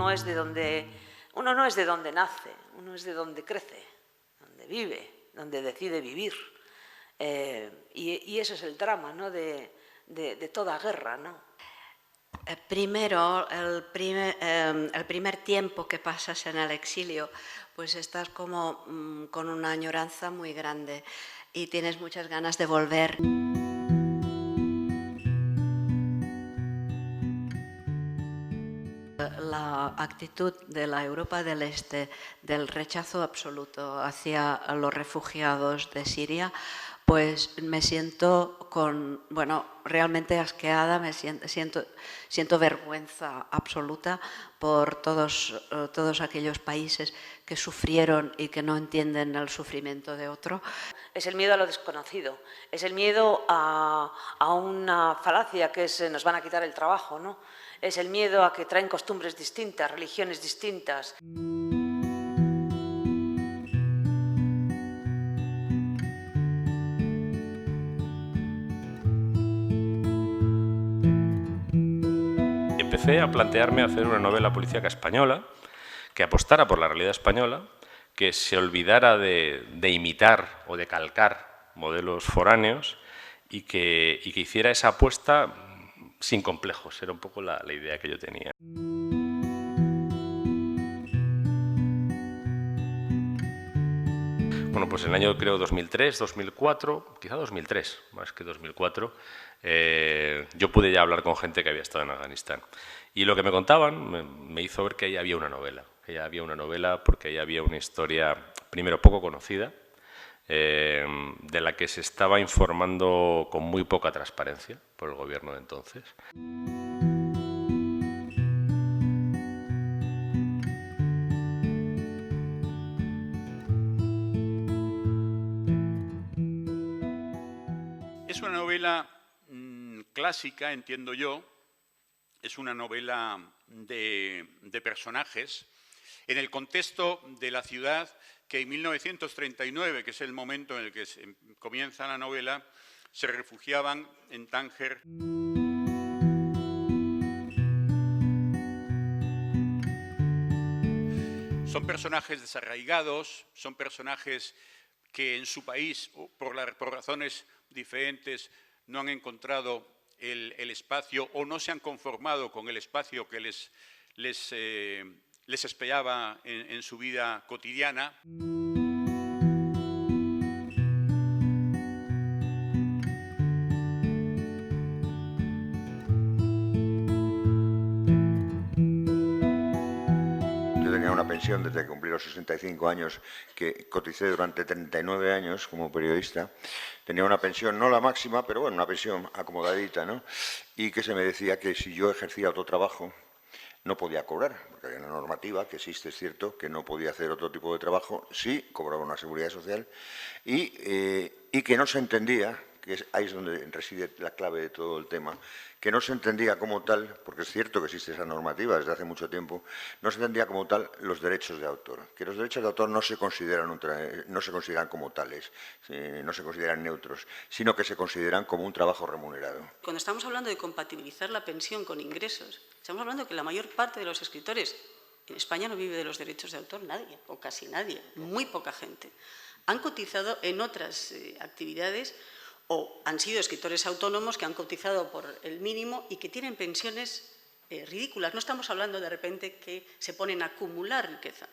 uno es de donde, uno no es de donde nace, uno es de donde crece, donde vive, donde decide vivir. Y eso es el drama, ¿no?, de toda guerra, ¿no? Primero, el primer tiempo que pasas en el exilio, pues estás como con una añoranza muy grande y tienes muchas ganas de volver. La actitud de la Europa del Este, del rechazo absoluto hacia los refugiados de Siria, pues me siento realmente asqueada, siento vergüenza absoluta por todos aquellos países que sufrieron y que no entienden el sufrimiento de otro. Es el miedo a lo desconocido, es el miedo a una falacia que es nos van a quitar el trabajo, ¿no? Es el miedo a que traen costumbres distintas, religiones distintas. Empecé a plantearme hacer una novela policíaca española que apostara por la realidad española, que se olvidara de imitar o de calcar modelos foráneos y que hiciera esa apuesta sin complejos. Era un poco la idea que yo tenía. Bueno, pues en el año, creo, 2003, 2004, quizá 2003, más que 2004, yo pude ya hablar con gente que había estado en Afganistán. Y lo que me contaban me hizo ver que ahí había una novela. Que ahí había una novela porque ahí había una historia, primero, poco conocida, de la que se estaba informando con muy poca transparencia por el gobierno de entonces. Es una novela clásica, entiendo yo. Es una novela de personajes en el contexto de la ciudad que en 1939, que es el momento en el que comienza la novela, se refugiaban en Tánger. Son personajes desarraigados, son personajes que en su país, por razones diferentes, no han encontrado el espacio o no se han conformado con el espacio que les esperaba en su vida cotidiana. Yo tenía una pensión desde que cumplí los 65 años, que coticé durante 39 años como periodista. Tenía una pensión, no la máxima, pero bueno, una pensión acomodadita, ¿no? Y que se me decía que si yo ejercía otro trabajo, no podía cobrar, porque había una normativa que existe, es cierto, que no podía hacer otro tipo de trabajo, sí cobraba una seguridad social, y que no se entendía, ahí es donde reside la clave de todo el tema, que no se entendía como tal, porque es cierto que existe esa normativa desde hace mucho tiempo, no se entendía como tal los derechos de autor, que los derechos de autor no se consideran como tales, no se consideran neutros, sino que se consideran como un trabajo remunerado. Cuando estamos hablando de compatibilizar la pensión con ingresos, estamos hablando de que la mayor parte de los escritores en España no vive de los derechos de autor, nadie, o casi nadie, muy poca gente. Han cotizado en otras actividades o han sido escritores autónomos que han cotizado por el mínimo y que tienen pensiones ridículas. No estamos hablando de repente que se ponen a acumular riqueza.